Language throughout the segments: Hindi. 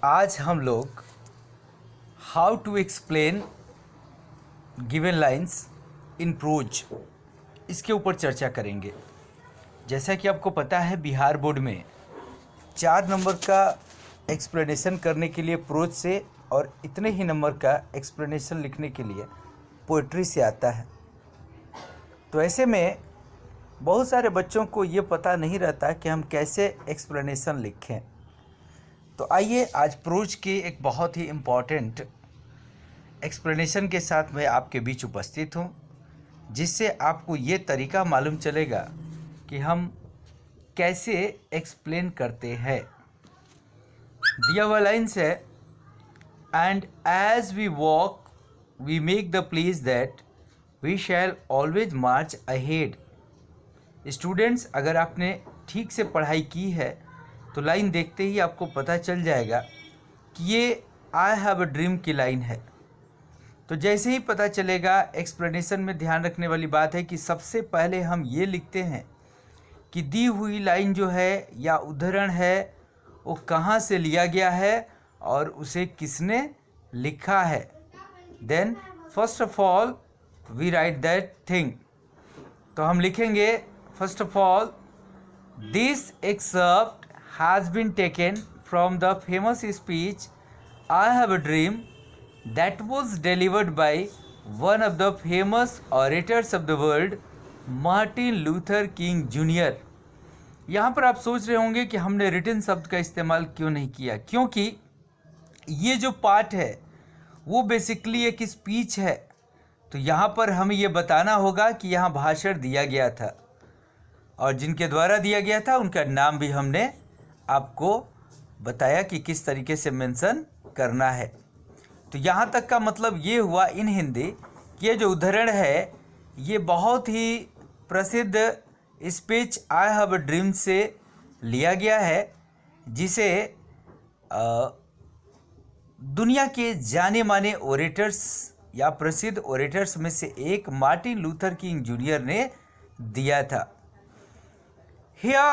आज हम लोग how to explain given lines in prose इसके ऊपर चर्चा करेंगे। जैसा कि आपको पता है, बिहार बोर्ड में 4 नंबर का एक्सप्लेनेशन करने के लिए प्रोज से और इतने ही नंबर का एक्सप्लेनेशन लिखने के लिए पोइट्री से आता है। तो ऐसे में बहुत सारे बच्चों को ये पता नहीं रहता कि हम कैसे एक्सप्लेनेशन लिखें। तो आइए आज प्रोज के एक बहुत ही इम्पॉर्टेंट एक्सप्लेनेशन के साथ मैं आपके बीच उपस्थित हूँ, जिससे आपको ये तरीका मालूम चलेगा कि हम कैसे एक्सप्लेन करते हैं। दिया हुआ लाइन्स है, and as we walk we make the place that we shall always march ahead. Students, अगर आपने ठीक से पढ़ाई की है तो लाइन देखते ही आपको पता चल जाएगा कि ये आई हैव अ ड्रीम की लाइन है। तो जैसे ही पता चलेगा, एक्सप्लेनेशन में ध्यान रखने वाली बात है कि सबसे पहले हम ये लिखते हैं कि दी हुई लाइन जो है या उद्धरण है वो कहाँ से लिया गया है और उसे किसने लिखा है। Then first of all we write that thing. तो हम लिखेंगे first of all, this excerpt has been taken from the famous speech I have a dream that was delivered by one of the famous orators of the world, Martin Luther king junior. यहाँ पर आप सोच रहे होंगे कि हमने रिटन शब्द का इस्तेमाल क्यों नहीं किया, क्योंकि ये जो पार्ट है वो बेसिकली एक स्पीच है। तो यहाँ पर हमें ये बताना होगा कि यहाँ भाषण दिया गया था और जिनके द्वारा दिया गया था उनका नाम भी हमने आपको बताया कि किस तरीके से मेंशन करना है। तो यहाँ तक का मतलब ये हुआ इन हिंदी कि ये जो उदाहरण है ये बहुत ही प्रसिद्ध speech I have a dream से लिया गया है, जिसे दुनिया के जाने माने ओरेटर्स या प्रसिद्ध ओरेटर्स में से एक मार्टिन लूथर किंग जूनियर ने दिया था। Here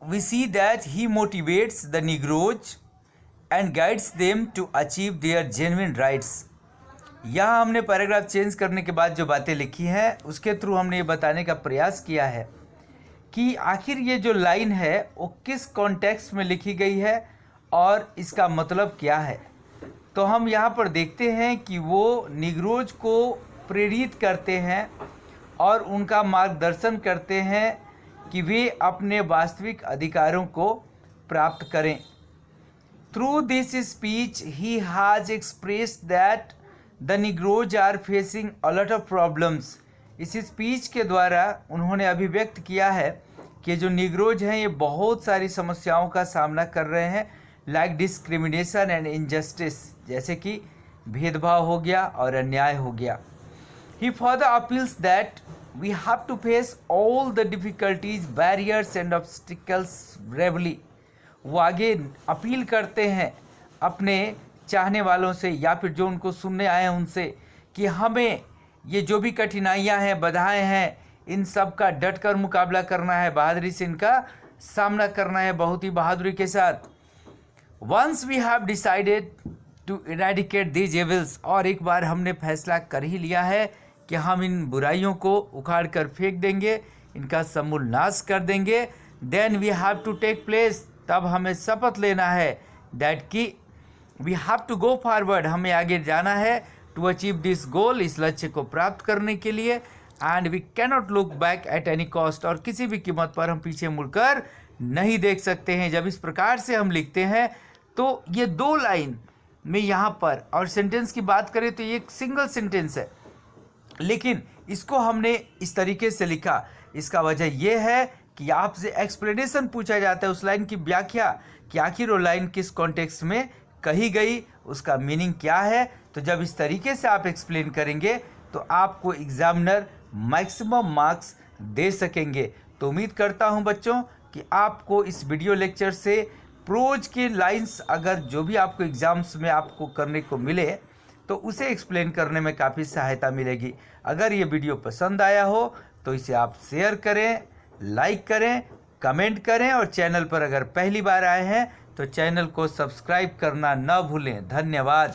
we see that he motivates the Negroes and guides them to achieve their genuine rights। यहाँ हमने पैराग्राफ चेंज करने के बाद जो बातें लिखी हैं उसके थ्रू हमने ये बताने का प्रयास किया है कि आखिर ये जो लाइन है वो किस कॉन्टेक्स्ट में लिखी गई है और इसका मतलब क्या है। तो हम यहाँ पर देखते हैं कि वो निग्रोज को प्रेरित करते हैं और उनका मार्गदर्शन करते हैं कि वे अपने वास्तविक अधिकारों को प्राप्त करें। Through this speech he has expressed that the Negroes are facing a lot of problems. इस स्पीच के द्वारा उन्होंने अभिव्यक्त किया है कि जो निग्रोज हैं ये बहुत सारी समस्याओं का सामना कर रहे हैं, लाइक डिस्क्रिमिनेशन एंड इनजस्टिस, जैसे कि भेदभाव हो गया और अन्याय हो गया। He further appeals that we have to face all the difficulties, barriers and obstacles bravely। वो आगे अपील करते हैं अपने चाहने वालों से या फिर जो उनको सुनने आए हैं उनसे कि हमें ये जो भी कठिनाइयां हैं, बाधाएं हैं, इन सब का डट कर मुकाबला करना है, बहादुरी से इनका सामना करना है, बहुत ही बहादुरी के साथ। Once we have decided to eradicate these evils, और एक बार हमने फैसला कर ही लिया है कि हम इन बुराइयों को उखाड़ कर फेंक देंगे, इनका समूल नाश कर देंगे। Then we have to take place, तब हमें शपथ लेना है दैट कि we have to go forward, हमें आगे जाना है टू अचीव दिस गोल, इस लक्ष्य को प्राप्त करने के लिए। And we cannot look back at any cost, और किसी भी कीमत पर हम पीछे मुड़कर नहीं देख सकते हैं। जब इस प्रकार से हम लिखते हैं तो ये 2 लाइन में यहाँ पर, और सेंटेंस की बात करें तो ये एक सिंगल सेंटेंस है, लेकिन इसको हमने इस तरीके से लिखा। इसका वजह यह है कि आपसे एक्सप्लेनेशन पूछा जाता है उस लाइन की व्याख्या कि आखिर वो लाइन किस कॉन्टेक्स्ट में कही गई, उसका मीनिंग क्या है। तो जब इस तरीके से आप एक्सप्लेन करेंगे तो आपको एग्जामिनर मैक्सिमम मार्क्स दे सकेंगे। तो उम्मीद करता हूं बच्चों कि आपको इस वीडियो लेक्चर से प्रोज के लाइंस अगर जो भी आपको एग्जाम्स में आपको करने को मिले तो उसे एक्सप्लेन करने में काफ़ी सहायता मिलेगी। अगर ये वीडियो पसंद आया हो तो इसे आप शेयर करें, लाइक करें, कमेंट करें, और चैनल पर अगर पहली बार आए हैं तो चैनल को सब्सक्राइब करना न भूलें। धन्यवाद।